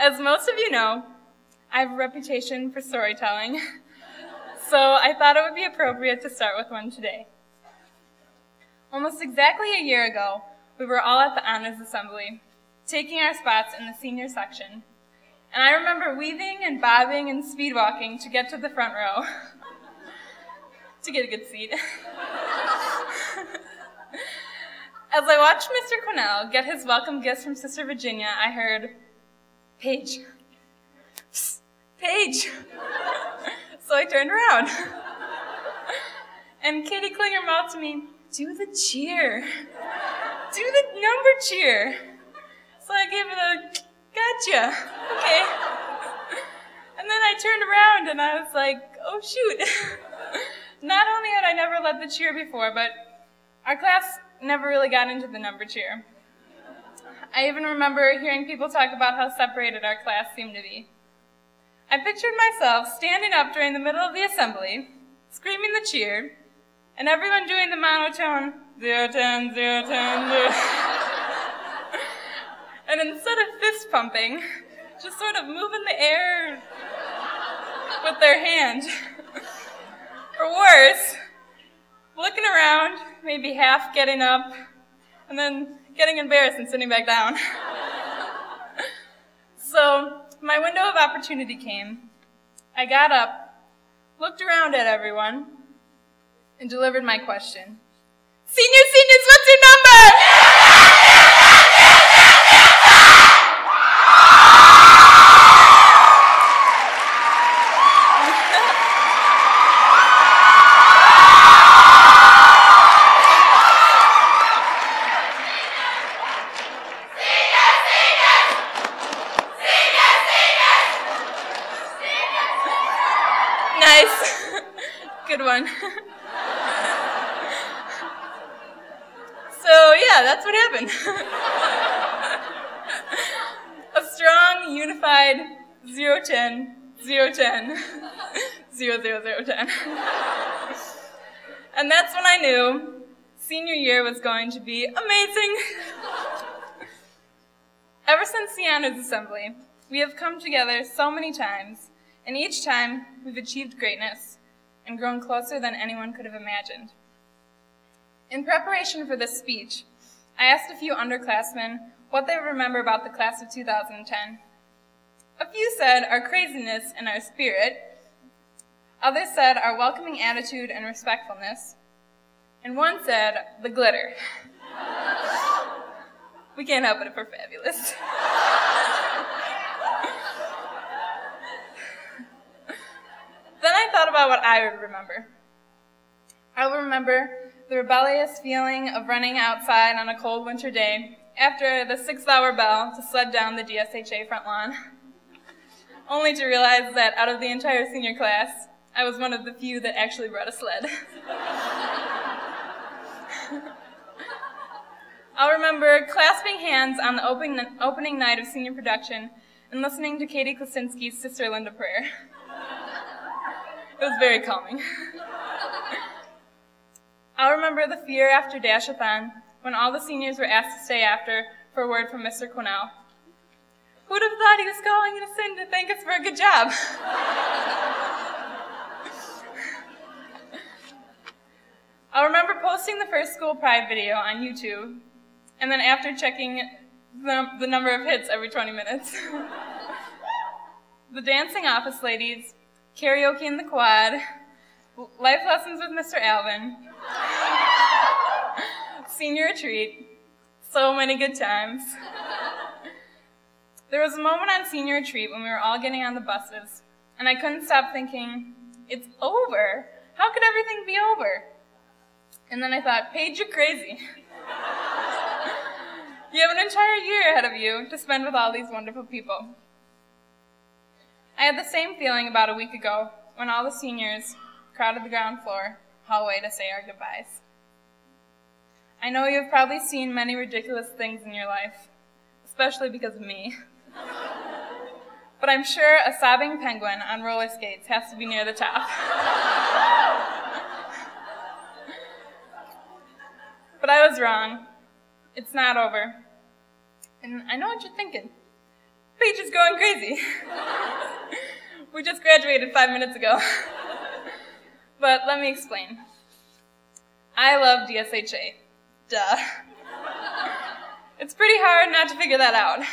As most of you know, I have a reputation for storytelling, so I thought it would be appropriate to start with one today. Almost exactly a year ago, we were all at the Honors Assembly, taking our spots in the senior section, and I remember weaving and bobbing and speed walking to get to the front row to get a good seat. As I watched Mr. Quinnell get his welcome gifts from Sister Virginia, I heard, "Paige, psst, Paige." So I turned around. And Katie Klinger mouthed to me, "Do the cheer. Do the number cheer." So I gave it a, "Gotcha, okay." And then I turned around and I was like, oh shoot. Not only had I never led the cheer before, but our class never really got into the number cheer. I even remember hearing people talk about how separated our class seemed to be. I pictured myself standing up during the middle of the assembly, screaming the cheer, and everyone doing the monotone, 0, 10, 0, 10, 0. And instead of fist pumping, just sort of moving the air with their hand. Or worse, looking around, maybe half getting up, and then getting embarrassed and sitting back down. So my window of opportunity came. I got up, looked around at everyone, and delivered my question. Seniors, what's your number? Nice. Good one. So yeah, that's what happened. A strong, unified 0, 10, 0, 10, 0, 0, 0, 10. And that's when I knew senior year was going to be amazing. Ever since the Honors Assembly, we have come together so many times, and each time we've achieved greatness and grown closer than anyone could have imagined. In preparation for this speech, I asked a few underclassmen what they remember about the class of 2010. A few said our craziness and our spirit. Others said our welcoming attitude and respectfulness. And one said the glitter. We can't help it if we're fabulous. Then I thought about what I would remember. I will remember the rebellious feeling of running outside on a cold winter day after the 6-hour bell to sled down the DSHA front lawn, only to realize that out of the entire senior class, I was one of the few that actually brought a sled. I'll remember clasping hands on the opening night of senior production and listening to Katie Klasinski's Sister Linda prayer. It was very calming. I'll remember the fear after Dash-a-thon when all the seniors were asked to stay after for a word from Mr. Quinnell. Who'd have thought he was calling us in to thank us for a good job? I'll remember posting the first school pride video on YouTube, and then after checking the number of hits every 20 minutes. The dancing office ladies, karaoke in the quad, life lessons with Mr. Alvin, senior retreat, so many good times. There was a moment on senior retreat when we were all getting on the buses, and I couldn't stop thinking, it's over. How could everything be over? And then I thought, Paige, you're crazy. You have an entire year ahead of you to spend with all these wonderful people. I had the same feeling about a week ago when all the seniors crowded the ground floor hallway to say our goodbyes. I know you've probably seen many ridiculous things in your life, especially because of me. But I'm sure a sobbing penguin on roller skates has to be near the top. But I was wrong. It's not over. And I know what you're thinking. Paige is going crazy. We just graduated 5 minutes ago. But let me explain. I love DSHA. Duh. It's pretty hard not to figure that out.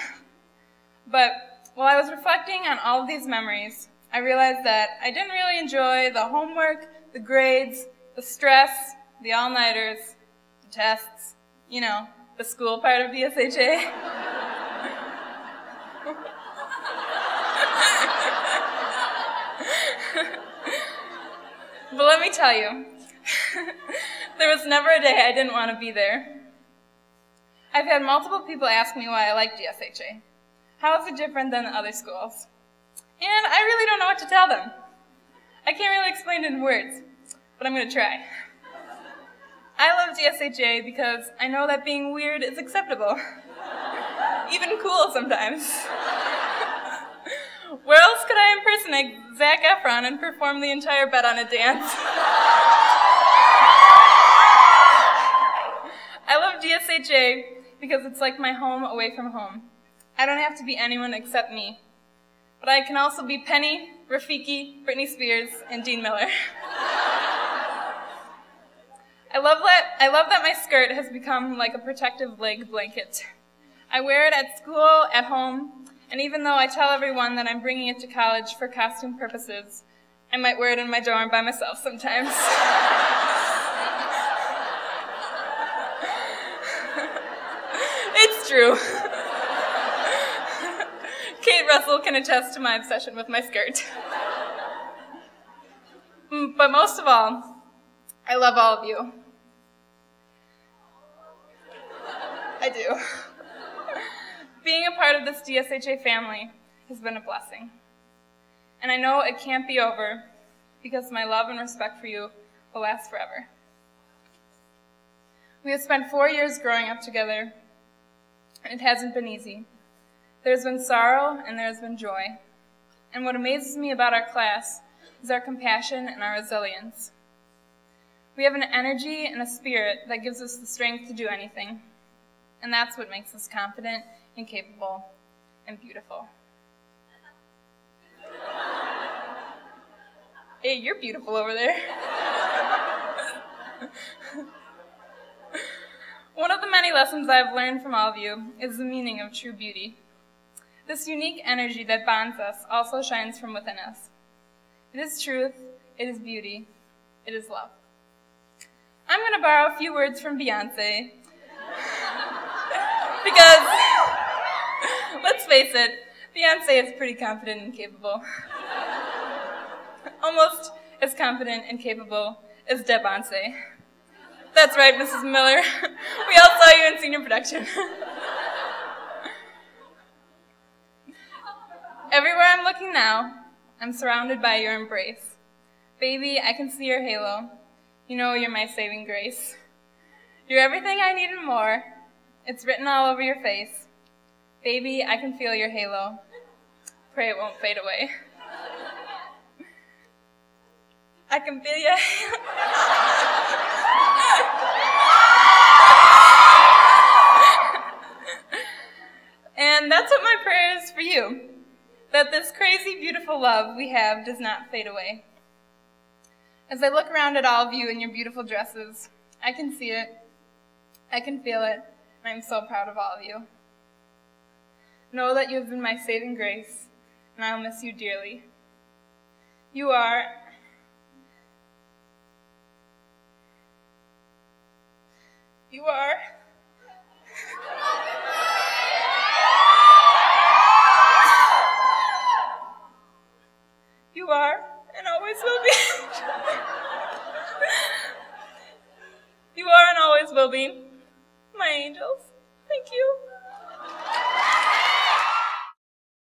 But while I was reflecting on all of these memories, I realized that I didn't really enjoy the homework, the grades, the stress, the all-nighters, the tests, you know, the school part of DSHA. But let me tell you, there was never a day I didn't want to be there. I've had multiple people ask me why I like DSHA. How is it different than the other schools? And I really don't know what to tell them. I can't really explain it in words, but I'm going to try. I love DSHA because I know that being weird is acceptable. Even cool sometimes. Where else could I impersonate Zac Efron and perform the entire bet on a dance? I love DSHA because it's like my home away from home. I don't have to be anyone except me. But I can also be Penny, Rafiki, Britney Spears, and Dean Miller. I love that my skirt has become like a protective leg blanket. I wear it at school, at home, and even though I tell everyone that I'm bringing it to college for costume purposes, I might wear it in my dorm by myself sometimes. It's true. Kate Russell can attest to my obsession with my skirt. But most of all, I love all of you. I do. Being a part of this DSHA family has been a blessing. And I know it can't be over because my love and respect for you will last forever. We have spent 4 years growing up together, and it hasn't been easy. There's been sorrow and there's been joy. And what amazes me about our class is our compassion and our resilience. We have an energy and a spirit that gives us the strength to do anything. And that's what makes us confident and capable and beautiful. Hey, you're beautiful over there. One of the many lessons I've learned from all of you is the meaning of true beauty. This unique energy that bonds us also shines from within us. It is truth, it is beauty, it is love. I'm going to borrow a few words from Beyonce. Because, let's face it, Beyonce is pretty confident and capable. Almost as confident and capable as Debonce. That's right, Mrs. Miller. We all saw you in senior production. Everywhere I'm looking now, I'm surrounded by your embrace. Baby, I can see your halo. You know you're my saving grace. You're everything I need and more. It's written all over your face. Baby, I can feel your halo. Pray it won't fade away. I can feel your halo. And that's what my prayer is for you. That this crazy, beautiful love we have does not fade away. As I look around at all of you in your beautiful dresses, I can see it, I can feel it, and I'm so proud of all of you. Know that you have been my saving grace, and I'll miss you dearly. You are and always will be. You are and always will be my angels. Thank you.